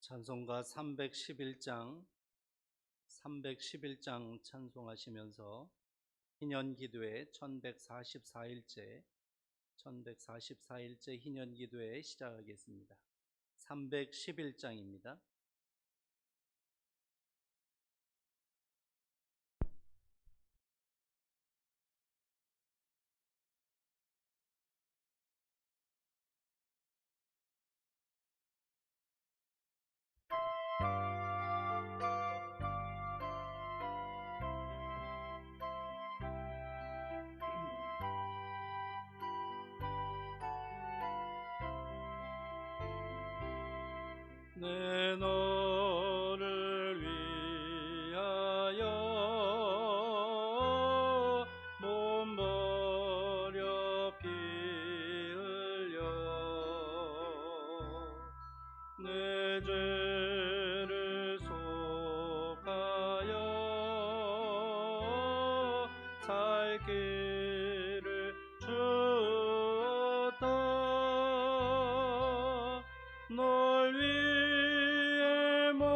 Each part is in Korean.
찬송가 311장 찬송하시면서 희년기도회 1144일째 희년기도회 시작하겠습니다. 311장입니다. 내 너를 위하여 몸 버려 피 흘려 내 죄를 속하여 살 길을 주었다. 널 위해 몸을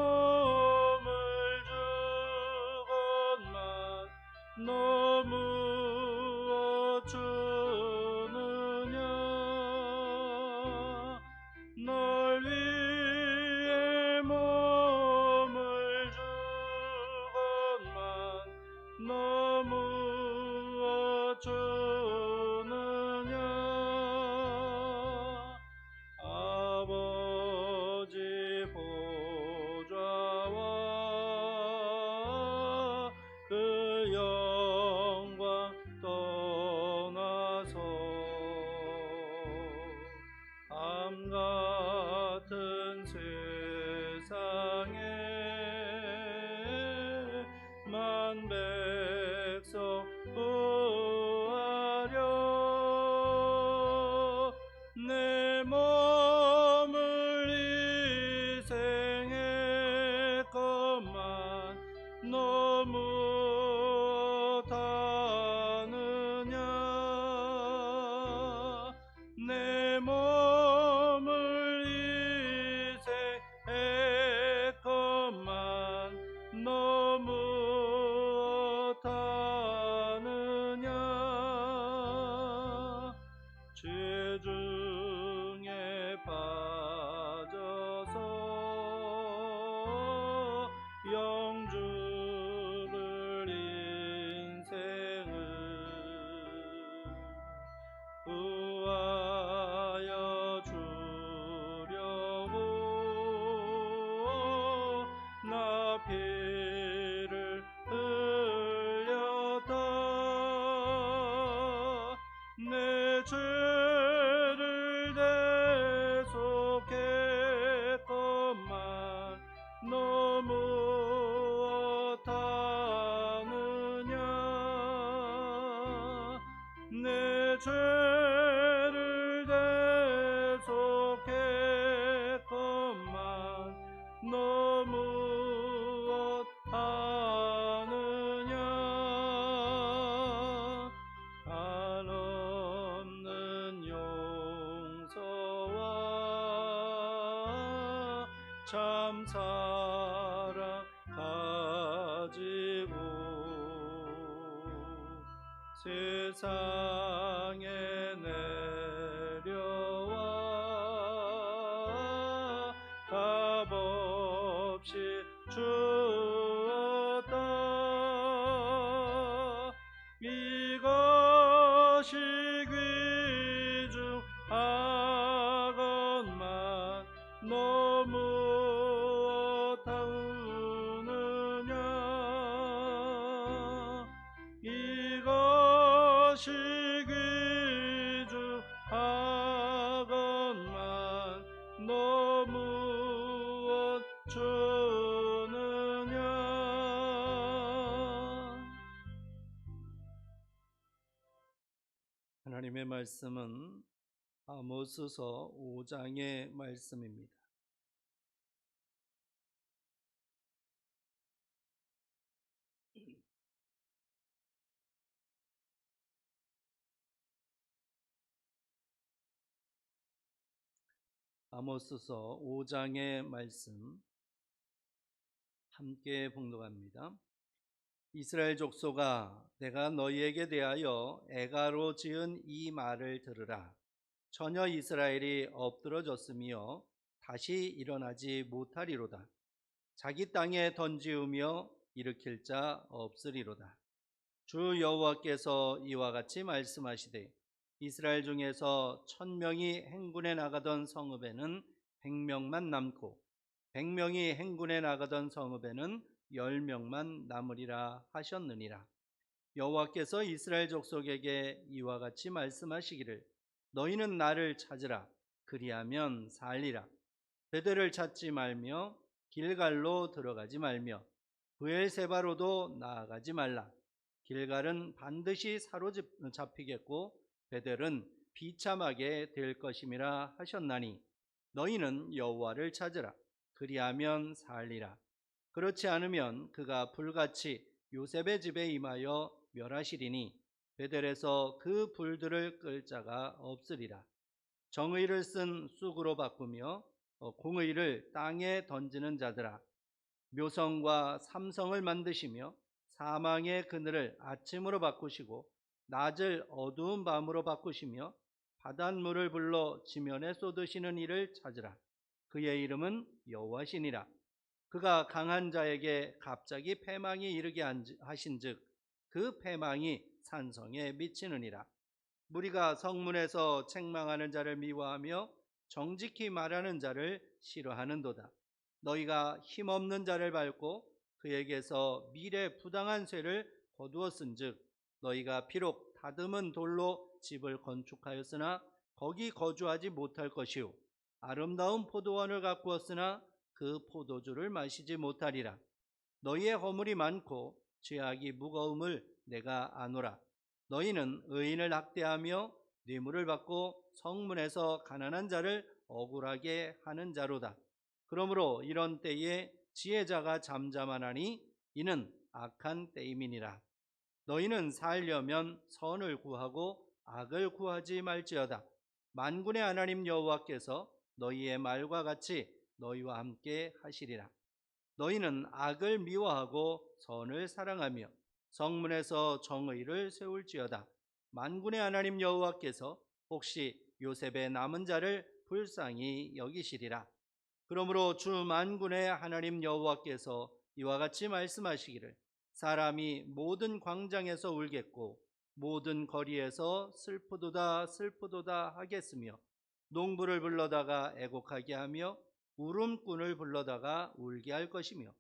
주건만 너 무엇 주느냐. 널 위해 몸을 주건만 너 무엇 주느냐. 아버지 보좌와 그 영광 떠나서 암 같은 세상에 만 백성 구하려 내 몸을 희생했건만 너 무엇 하느냐. 내 몸을 희생했건만 너 무엇 하느냐. 죄 중에 빠져서 영주를 인생을 구하여 주려고 나 피를 흘렸다. 내 죄를 대속했건만 너 무엇 하느냐. 내 죄를 대속했건만 너 무엇 하느냐. 한없는 용서와 참 사랑 가지고 세상에 내려와 값없이 주었다. 이것이 귀중하건만 너 무엇 하느냐. 이것이 귀중하건만 너 무엇 주느냐. 하나님의 말씀은 아모스서 5장의 말씀입니다. 아모스서 5장의 말씀 함께 봉독합니다. 이스라엘 족속아, 내가 너희에게 대하여 애가로 지은 이 말을 들으라. 전혀 이스라엘이 엎드러졌으며 다시 일어나지 못하리로다. 자기 땅에 던지우며 일으킬 자 없으리로다. 주 여호와께서 이와 같이 말씀하시되, 이스라엘 중에서 1000명이 행군에 나가던 성읍에는 100명만 남고 100명이 행군에 나가던 성읍에는 10명만 남으리라 하셨느니라. 여호와께서 이스라엘 족속에게 이와 같이 말씀하시기를, 너희는 나를 찾으라. 그리하면 살리라. 베델을 찾지 말며 길갈로 들어가지 말며 브엘세바로도 나아가지 말라. 길갈은 반드시 사로잡히겠고 베델은 비참하게 될 것임이라 하셨나니, 너희는 여호와를 찾으라. 그리하면 살리라. 그렇지 않으면 그가 불같이 요셉의 집에 임하여 멸하시리니 베델에서 그 불들을 끌 자가 없으리라. 정의를 쓴 쑥으로 바꾸며 공의를 땅에 던지는 자들아, 묘성과 삼성을 만드시며 사망의 그늘을 아침으로 바꾸시고 낮을 어두운 밤으로 바꾸시며 바닷물을 불러 지면에 쏟으시는 이를 찾으라. 그의 이름은 여호와시니라. 그가 강한 자에게 갑자기 패망이 이르게 하신즉 그 패망이 산성에 미치느니라. 무리가 성문에서 책망하는 자를 미워하며 정직히 말하는 자를 싫어하는도다. 너희가 힘없는 자를 밟고 그에게서 미래 부당한 쇠를 거두었은즉 너희가 비록 다듬은 돌로 집을 건축하였으나 거기 거주하지 못할 것이요, 아름다운 포도원을 가꾸었으나 그 포도주를 마시지 못하리라. 너희의 허물이 많고 죄악이 무거움을 내가 아노라. 너희는 의인을 학대하며 뇌물을 받고 성문에서 가난한 자를 억울하게 하는 자로다. 그러므로 이런 때에 지혜자가 잠잠하나니 이는 악한 때임이니라. 너희는 살려면 선을 구하고 악을 구하지 말지어다. 만군의 하나님 여호와께서 너희의 말과 같이 너희와 함께 하시리라. 너희는 악을 미워하고 선을 사랑하며 성문에서 정의를 세울지어다. 만군의 하나님 여호와께서 혹시 요셉의 남은 자를 불쌍히 여기시리라. 그러므로 주 만군의 하나님 여호와께서 이와 같이 말씀하시기를, 사람이 모든 광장에서 울겠고 모든 거리에서 슬프도다 슬프도다 하겠으며, 농부를 불러다가 애곡하게 하며 울음꾼을 불러다가 울게 할 것이며,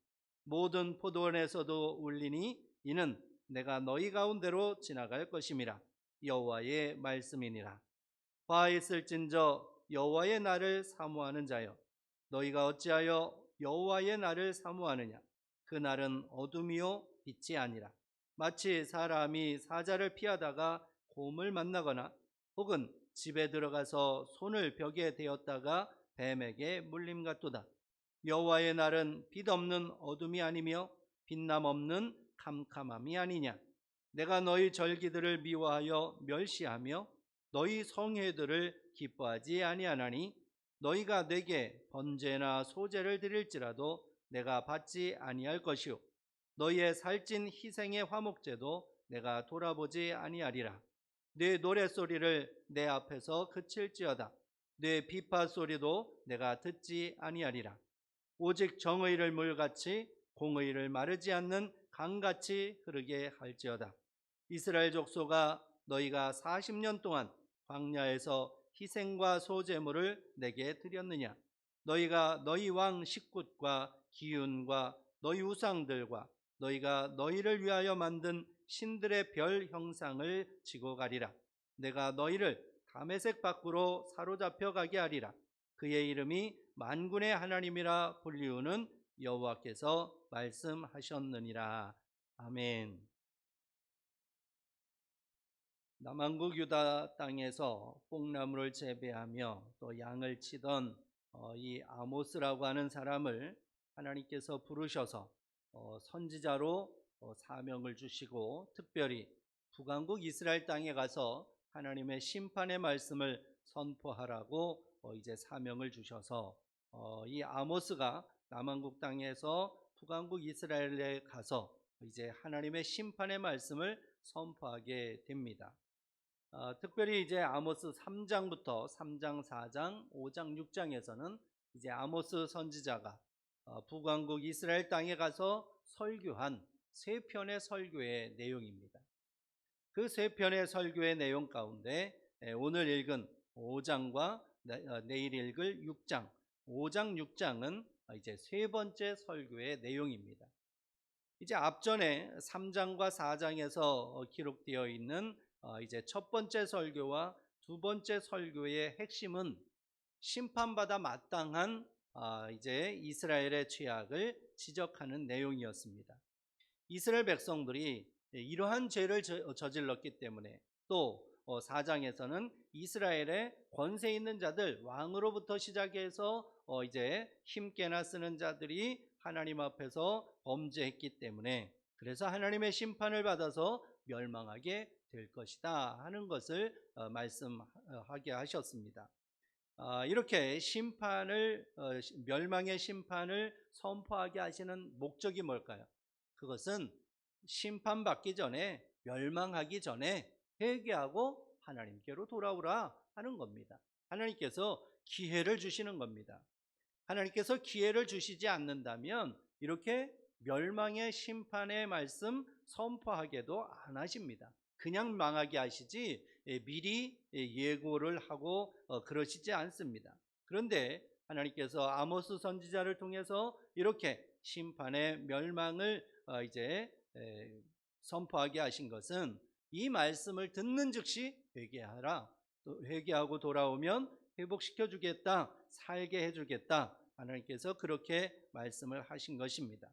모든 포도원에서도 울리니 이는 내가 너희 가운데로 지나갈 것임이라. 여호와의 말씀이니라. 화 있을진저 여호와의 날을 사모하는 자여, 너희가 어찌하여 여호와의 날을 사모하느냐. 그 날은 어둠이요 빛이 아니라 마치 사람이 사자를 피하다가 곰을 만나거나 혹은 집에 들어가서 손을 벽에 대었다가 뱀에게 물림 같도다. 여호와의 날은 빛 없는 어둠이 아니며 빛남 없는 캄캄함이 아니냐. 내가 너희 절기들을 미워하여 멸시하며 너희 성회들을 기뻐하지 아니하나니, 너희가 내게 번제나 소제를 드릴지라도 내가 받지 아니할 것이요, 너희의 살찐 희생의 화목제도 내가 돌아보지 아니하리라. 네 노랫소리를 내 앞에서 그칠지어다. 네 비파 소리도 내가 듣지 아니하리라. 오직 정의를 물같이 공의를 마르지 않는 강같이 흐르게 할지어다. 이스라엘 족속아, 너희가 40년 동안 광야에서 희생과 소제물을 내게 드렸느냐. 너희가 너희 왕 식굿과 기운과 너희 우상들과 너희가 너희를 위하여 만든 신들의 별 형상을 지고 가리라. 내가 너희를 다메섹 밖으로 사로잡혀 가게 하리라. 그의 이름이 만군의 하나님이라 불리우는 여호와께서 말씀하셨느니라. 아멘. 남한국 유다 땅에서 뽕나무를 재배하며 또 양을 치던 이 아모스라고 하는 사람을 하나님께서 부르셔서 선지자로 사명을 주시고, 특별히 북왕국 이스라엘 땅에 가서 하나님의 심판의 말씀을 선포하라고 이제 사명을 주셔서 이 아모스가 남왕국 땅에서 북왕국 이스라엘에 가서 이제 하나님의 심판의 말씀을 선포하게 됩니다. 특별히 이제 아모스 3장부터 3장, 4장, 5장, 6장에서는 이제 아모스 선지자가 북왕국 이스라엘 땅에 가서 설교한 세 편의 설교의 내용입니다. 그 세 편의 설교의 내용 가운데 오늘 읽은 5장과 내일 읽을 6장, 5장, 6장은 이제 세 번째 설교의 내용입니다. 이제 앞전에 3장과 4장에서 기록되어 있는 이제 첫 번째 설교와 두 번째 설교의 핵심은 심판받아 마땅한 이제 이스라엘의 죄악을 지적하는 내용이었습니다. 이스라엘 백성들이 이러한 죄를 저질렀기 때문에 또 4장에서는 이스라엘의 권세 있는 자들, 왕으로부터 시작해서 이제 힘께나 쓰는 자들이 하나님 앞에서 범죄했기 때문에 그래서 하나님의 심판을 받아서 멸망하게 될 것이다 하는 것을 말씀하게 하셨습니다. 이렇게 멸망의 심판을 선포하게 하시는 목적이 뭘까요? 그것은 심판받기 전에, 멸망하기 전에 회개하고 하나님께로 돌아오라 하는 겁니다. 하나님께서 기회를 주시는 겁니다. 하나님께서 기회를 주시지 않는다면 이렇게 멸망의 심판의 말씀 선포하게도 안 하십니다. 그냥 망하게 하시지 미리 예고를 하고 그러시지 않습니다. 그런데 하나님께서 아모스 선지자를 통해서 이렇게 심판의 멸망을 이제 선포하게 하신 것은 이 말씀을 듣는 즉시 회개하라. 또 회개하고 돌아오면 회복시켜 주겠다. 살게 해 주겠다. 하나님께서 그렇게 말씀을 하신 것입니다.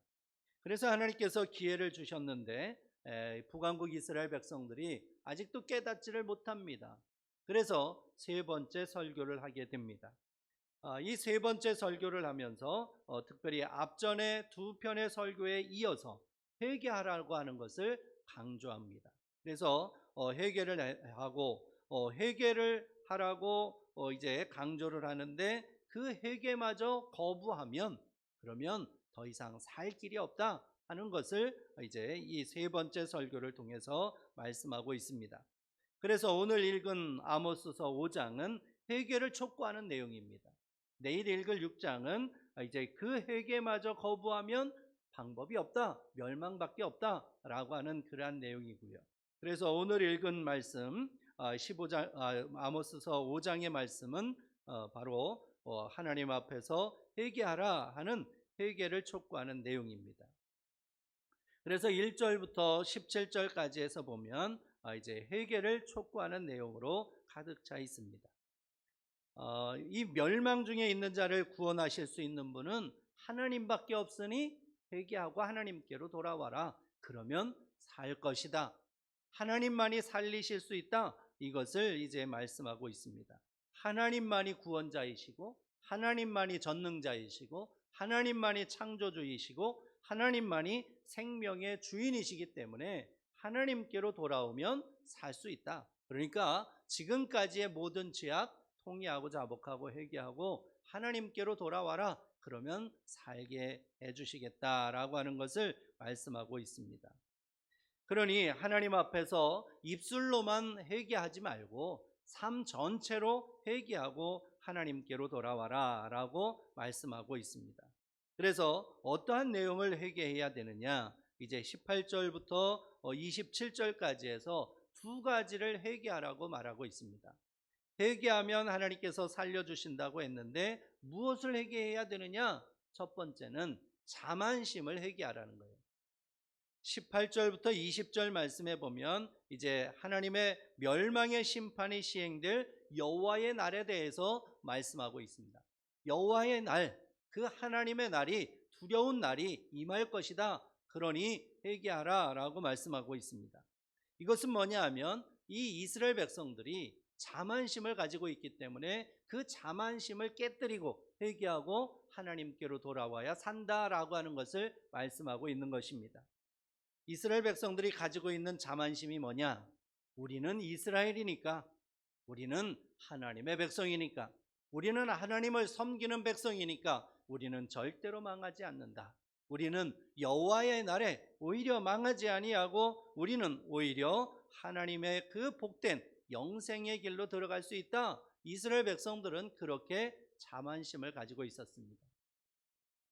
그래서 하나님께서 기회를 주셨는데 북왕국 이스라엘 백성들이 아직도 깨닫지를 못합니다. 그래서 세 번째 설교를 하게 됩니다. 이 세 번째 설교를 하면서 특별히 앞전에 두 편의 설교에 이어서 회개하라고 하는 것을 강조합니다. 그래서 회개를 하고 회개를 하라고 이제 강조를 하는데 그 회개마저 거부하면 그러면 더 이상 살 길이 없다 하는 것을 이제 이 세 번째 설교를 통해서 말씀하고 있습니다. 그래서 오늘 읽은 아모스서 5장은 회개를 촉구하는 내용입니다. 내일 읽을 6장은 이제 그 회개마저 거부하면 방법이 없다, 멸망밖에 없다라고 하는 그러한 내용이고요. 그래서 오늘 읽은 말씀 15장 아모스서 5장의 말씀은 바로 하나님 앞에서 회개하라 하는 회개를 촉구하는 내용입니다. 그래서 1절부터 17절까지 해서 보면 이제 회개를 촉구하는 내용으로 가득 차 있습니다. 이 멸망 중에 있는 자를 구원하실 수 있는 분은 하나님밖에 없으니 회개하고 하나님께로 돌아와라. 그러면 살 것이다. 하나님만이 살리실 수 있다. 이것을 이제 말씀하고 있습니다. 하나님만이 구원자이시고 하나님만이 전능자이시고 하나님만이 창조주이시고 하나님만이 생명의 주인이시기 때문에 하나님께로 돌아오면 살 수 있다. 그러니까 지금까지의 모든 죄악 통회하고 자복하고 회개하고 하나님께로 돌아와라. 그러면 살게 해주시겠다라고 하는 것을 말씀하고 있습니다. 그러니 하나님 앞에서 입술로만 회개하지 말고 삶 전체로 회개하고 하나님께로 돌아와라 라고 말씀하고 있습니다. 그래서 어떠한 내용을 회개해야 되느냐, 이제 18절부터 27절까지 해서 두 가지를 회개하라고 말하고 있습니다. 회개하면 하나님께서 살려주신다고 했는데 무엇을 회개해야 되느냐? 첫 번째는 자만심을 회개하라는 거예요. 18절부터 20절 말씀에 보면 이제 하나님의 멸망의 심판이 시행될 여호와의 날에 대해서 말씀하고 있습니다. 여호와의 날, 그 하나님의 날이 두려운 날이 임할 것이다. 그러니 회개하라 라고 말씀하고 있습니다. 이것은 뭐냐 하면 이 이스라엘 백성들이 자만심을 가지고 있기 때문에 그 자만심을 깨뜨리고 회개하고 하나님께로 돌아와야 산다라고 하는 것을 말씀하고 있는 것입니다. 이스라엘 백성들이 가지고 있는 자만심이 뭐냐? 우리는 이스라엘이니까, 우리는 하나님의 백성이니까, 우리는 하나님을 섬기는 백성이니까 우리는 절대로 망하지 않는다. 우리는 여호와의 날에 오히려 망하지 아니하고 우리는 오히려 하나님의 그 복된 영생의 길로 들어갈 수 있다. 이스라엘 백성들은 그렇게 자만심을 가지고 있었습니다.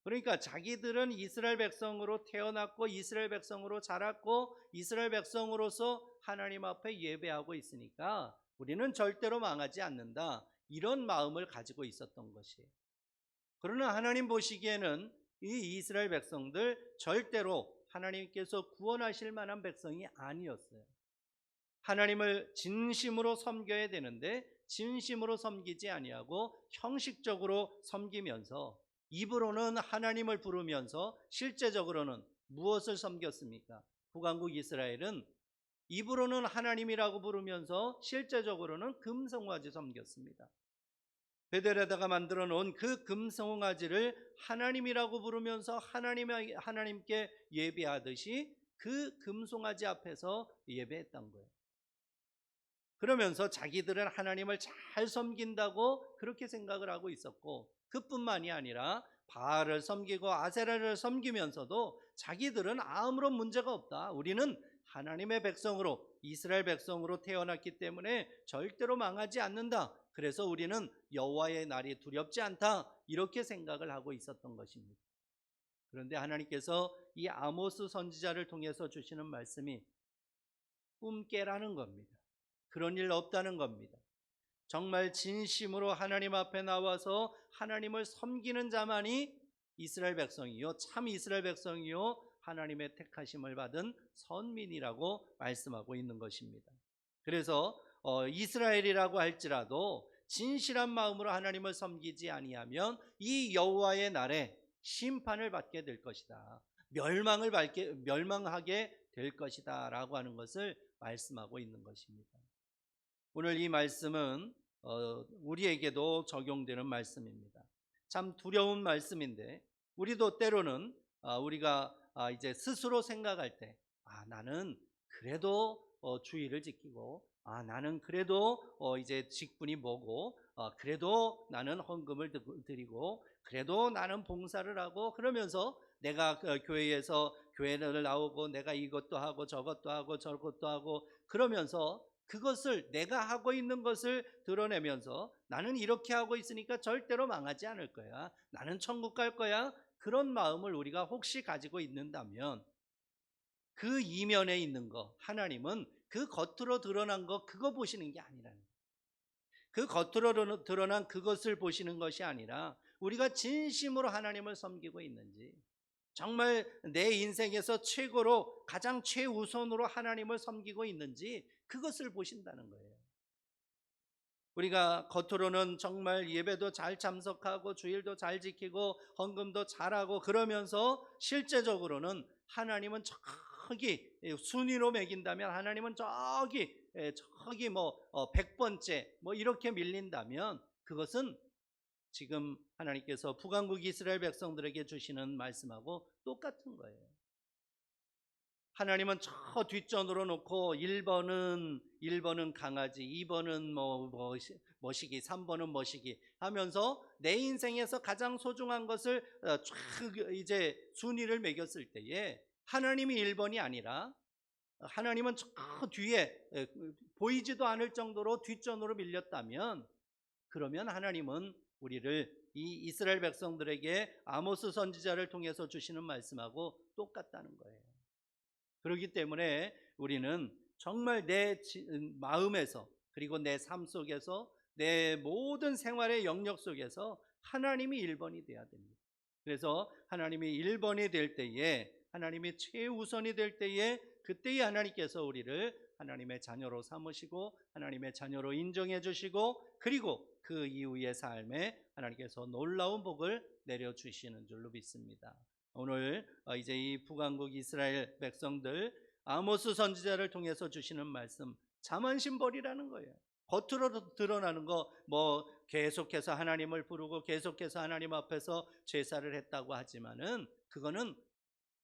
그러니까 자기들은 이스라엘 백성으로 태어났고 이스라엘 백성으로 자랐고 이스라엘 백성으로서 하나님 앞에 예배하고 있으니까 우리는 절대로 망하지 않는다. 이런 마음을 가지고 있었던 것이에요. 그러나 하나님 보시기에는 이 이스라엘 백성들 절대로 하나님께서 구원하실 만한 백성이 아니었어요. 하나님을 진심으로 섬겨야 되는데 진심으로 섬기지 아니하고 형식적으로 섬기면서 입으로는 하나님을 부르면서 실제적으로는 무엇을 섬겼습니까? 북왕국 이스라엘은 입으로는 하나님이라고 부르면서 실제적으로는 금송아지 섬겼습니다. 베델에다가 만들어 놓은 그 금송아지를 하나님이라고 부르면서 하나님께 예배하듯이 그 금송아지 앞에서 예배했던 거예요. 그러면서 자기들은 하나님을 잘 섬긴다고 그렇게 생각을 하고 있었고, 그뿐만이 아니라 바알을 섬기고 아세라를 섬기면서도 자기들은 아무런 문제가 없다. 우리는 하나님의 백성으로, 이스라엘 백성으로 태어났기 때문에 절대로 망하지 않는다. 그래서 우리는 여호와의 날이 두렵지 않다. 이렇게 생각을 하고 있었던 것입니다. 그런데 하나님께서 이 아모스 선지자를 통해서 주시는 말씀이 꿈 깨라는 겁니다. 그런 일 없다는 겁니다. 정말 진심으로 하나님 앞에 나와서 하나님을 섬기는 자만이 이스라엘 백성이요, 참 이스라엘 백성이요, 하나님의 택하심을 받은 선민이라고 말씀하고 있는 것입니다. 그래서 이스라엘이라고 할지라도 진실한 마음으로 하나님을 섬기지 아니하면 이 여호와의 날에 심판을 받게 될 것이다. 멸망하게 될 것이다 라고 하는 것을 말씀하고 있는 것입니다. 오늘 이 말씀은 우리에게도 적용되는 말씀입니다. 참 두려운 말씀인데 우리도 때로는 우리가 이제 스스로 생각할 때 나는 그래도 주의를 지키고 나는 그래도 이제 직분이 뭐고 그래도 나는 헌금을 드리고 그래도 나는 봉사를 하고 그러면서 내가 교회에서 교회를 나오고 내가 이것도 하고 저것도 하고 저것도 하고 그러면서 그것을 내가 하고 있는 것을 드러내면서 나는 이렇게 하고 있으니까 절대로 망하지 않을 거야. 나는 천국 갈 거야. 그런 마음을 우리가 혹시 가지고 있는다면 그 이면에 있는 거 하나님은 그 겉으로 드러난 거 그거 보시는 게 아니라는 거예요. 그 겉으로 드러난 그것을 보시는 것이 아니라 우리가 진심으로 하나님을 섬기고 있는지 정말 내 인생에서 최고로 가장 최우선으로 하나님을 섬기고 있는지 그것을 보신다는 거예요. 우리가 겉으로는 정말 예배도 잘 참석하고 주일도 잘 지키고 헌금도 잘하고 그러면서 실제적으로는 하나님은 저기 순위로 매긴다면 하나님은 저기 뭐 100번째 뭐 이렇게 밀린다면 그것은 지금 하나님께서 북왕국 이스라엘 백성들에게 주시는 말씀하고 똑같은 거예요. 하나님은 저 뒷전으로 놓고 1번은 강아지, 2번은 머시기, 3번은 머시기 하면서 내 인생에서 가장 소중한 것을 쫙 이제 순위를 매겼을 때에 하나님이 1번이 아니라 하나님은 저 뒤에 보이지도 않을 정도로 뒷전으로 밀렸다면 그러면 하나님은 우리를 이 이스라엘 백성들에게 아모스 선지자를 통해서 주시는 말씀하고 똑같다는 거예요. 그렇기 때문에 우리는 정말 내 마음에서 그리고 내 삶 속에서 내 모든 생활의 영역 속에서 하나님이 1번이 돼야 됩니다. 그래서 하나님이 1번이 될 때에 하나님이 최우선이 될 때에 그때에 하나님께서 우리를 하나님의 자녀로 삼으시고 하나님의 자녀로 인정해 주시고 그리고 그 이후의 삶에 하나님께서 놀라운 복을 내려주시는 줄로 믿습니다. 오늘 이제 이 북왕국 이스라엘 백성들 아모스 선지자를 통해서 주시는 말씀 자만심 버리라는 거예요. 겉으로 드러나는 거 뭐 계속해서 하나님을 부르고 계속해서 하나님 앞에서 제사를 했다고 하지만은 그거는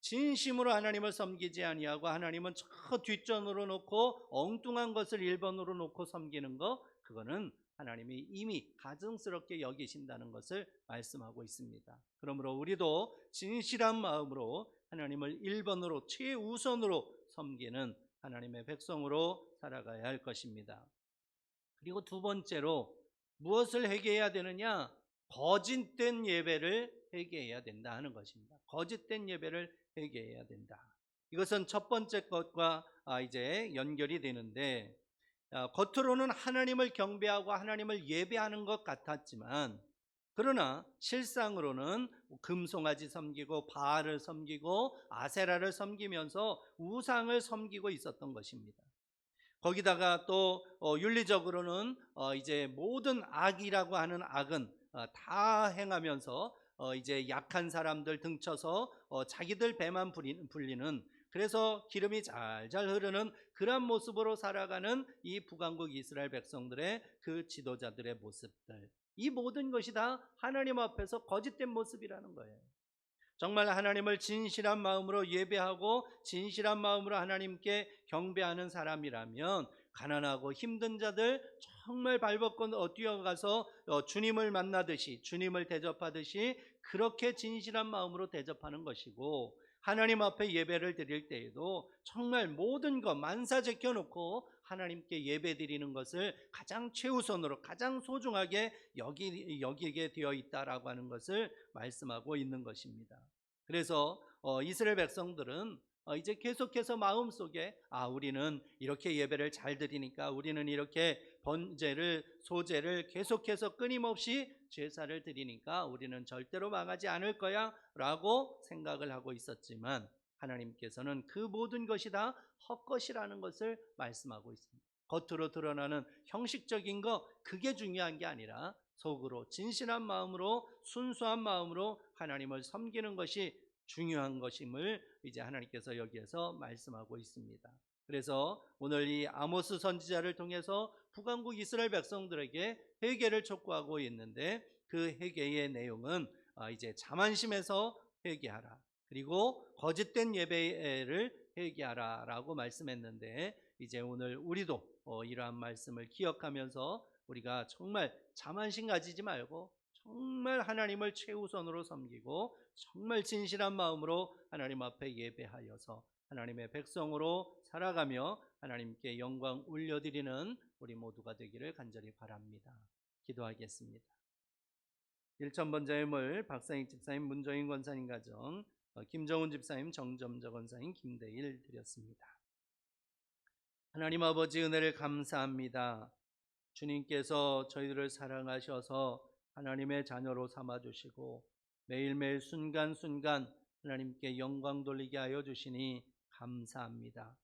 진심으로 하나님을 섬기지 아니하고 하나님은 저 뒷전으로 놓고 엉뚱한 것을 1번으로 놓고 섬기는 거 그거는 하나님이 이미 가증스럽게 여기신다는 것을 말씀하고 있습니다. 그러므로 우리도 진실한 마음으로 하나님을 1번으로 최우선으로 섬기는 하나님의 백성으로 살아가야 할 것입니다. 그리고 두 번째로 무엇을 회개해야 되느냐? 거짓된 예배를 회개해야 된다 하는 것입니다. 거짓된 예배를 회개해야 된다. 이것은 첫 번째 것과 이제 연결이 되는데, 겉으로는 하나님을 경배하고 하나님을 예배하는 것 같았지만, 그러나 실상으로는 금송아지 섬기고 바알을 섬기고 아세라를 섬기면서 우상을 섬기고 있었던 것입니다. 거기다가 또 윤리적으로는 이제 모든 악이라고 하는 악은 다 행하면서 이제 약한 사람들 등쳐서 자기들 배만 불리는, 그래서 기름이 잘잘 흐르는 그런 모습으로 살아가는 이 북왕국 이스라엘 백성들의 그 지도자들의 모습들, 이 모든 것이 다 하나님 앞에서 거짓된 모습이라는 거예요. 정말 하나님을 진실한 마음으로 예배하고 진실한 마음으로 하나님께 경배하는 사람이라면 가난하고 힘든 자들 정말 발벗고 뛰어가서 주님을 만나듯이, 주님을 대접하듯이 그렇게 진실한 마음으로 대접하는 것이고, 하나님 앞에 예배를 드릴 때에도 정말 모든 것 만사 제껴놓고 하나님께 예배 드리는 것을 가장 최우선으로 가장 소중하게 여기게 되어 있다라고 하는 것을 말씀하고 있는 것입니다. 그래서 이스라엘 백성들은 이제 계속해서 마음속에 우리는 이렇게 예배를 잘 드리니까, 우리는 이렇게 번제를 소제를 계속해서 끊임없이 제사를 드리니까 우리는 절대로 망하지 않을 거야 라고 생각을 하고 있었지만, 하나님께서는 그 모든 것이 다 헛것이라는 것을 말씀하고 있습니다. 겉으로 드러나는 형식적인 거, 그게 중요한 게 아니라 속으로 진실한 마음으로 순수한 마음으로 하나님을 섬기는 것이 중요한 것임을 이제 하나님께서 여기에서 말씀하고 있습니다. 그래서 오늘 이 아모스 선지자를 통해서 북왕국 이스라엘 백성들에게 회개를 촉구하고 있는데, 그 회개의 내용은 이제 자만심에서 회개하라, 그리고 거짓된 예배를 회개하라 라고 말씀했는데, 이제 오늘 우리도 이러한 말씀을 기억하면서 우리가 정말 자만심 가지지 말고 정말 하나님을 최우선으로 섬기고 정말 진실한 마음으로 하나님 앞에 예배하여서 하나님의 백성으로 살아가며 하나님께 영광 올려드리는 우리 모두가 되기를 간절히 바랍니다. 기도하겠습니다. 일천번제물 박상익 집사님, 문정인 권사님 가정, 김정훈 집사님, 정점저 권사님, 김대일 드렸습니다. 하나님 아버지, 은혜를 감사합니다. 주님께서 저희들을 사랑하셔서 하나님의 자녀로 삼아주시고 매일매일 순간순간 하나님께 영광 돌리게 하여 주시니 감사합니다.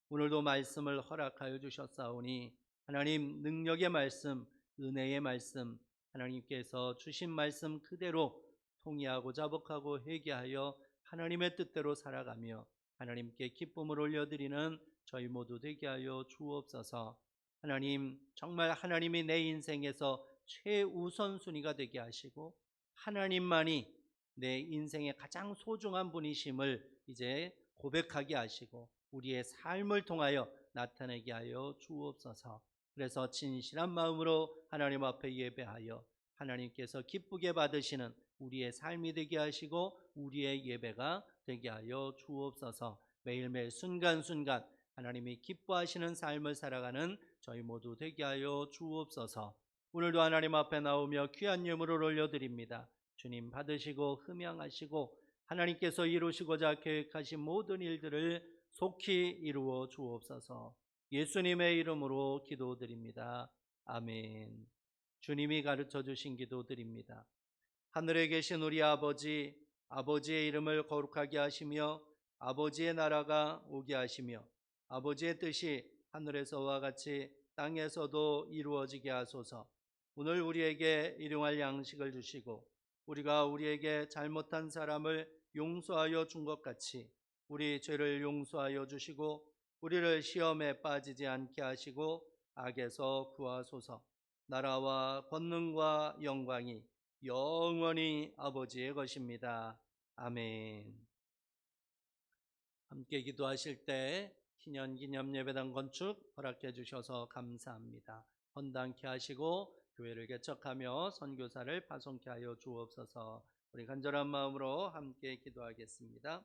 오늘도 말씀을 허락하여 주셨사오니 하나님 능력의 말씀, 은혜의 말씀, 하나님께서 주신 말씀 그대로 통의하고 자복하고 회개하여 하나님의 뜻대로 살아가며 하나님께 기쁨을 올려드리는 저희 모두 되게 하여 주옵소서. 하나님, 정말 하나님이 내 인생에서 최우선순위가 되게 하시고 하나님만이 내 인생의 가장 소중한 분이심을 이제 고백하게 하시고 우리의 삶을 통하여 나타내게 하여 주옵소서. 그래서 진실한 마음으로 하나님 앞에 예배하여 하나님께서 기쁘게 받으시는 우리의 삶이 되게 하시고 우리의 예배가 되게 하여 주옵소서. 매일매일 순간순간 하나님이 기뻐하시는 삶을 살아가는 저희 모두 되게 하여 주옵소서. 오늘도 하나님 앞에 나오며 귀한 예물을 올려드립니다. 주님 받으시고 흠양하시고 하나님께서 이루시고자 계획하신 모든 일들을 속히 이루어 주옵소서. 예수님의 이름으로 기도드립니다. 아멘. 주님이 가르쳐 주신 기도드립니다. 하늘에 계신 우리 아버지, 아버지의 이름을 거룩하게 하시며 아버지의 나라가 오게 하시며 아버지의 뜻이 하늘에서와 같이 땅에서도 이루어지게 하소서. 오늘 우리에게 일용할 양식을 주시고 우리가 우리에게 잘못한 사람을 용서하여 준 것 같이 우리 죄를 용서하여 주시고 우리를 시험에 빠지지 않게 하시고 악에서 구하소서. 나라와 권능과 영광이 영원히 아버지의 것입니다. 아멘. 함께 기도하실 때 기념 예배당 건축 허락해 주셔서 감사합니다. 헌당케 하시고 교회를 개척하며 선교사를 파송케 하여 주옵소서. 우리 간절한 마음으로 함께 기도하겠습니다.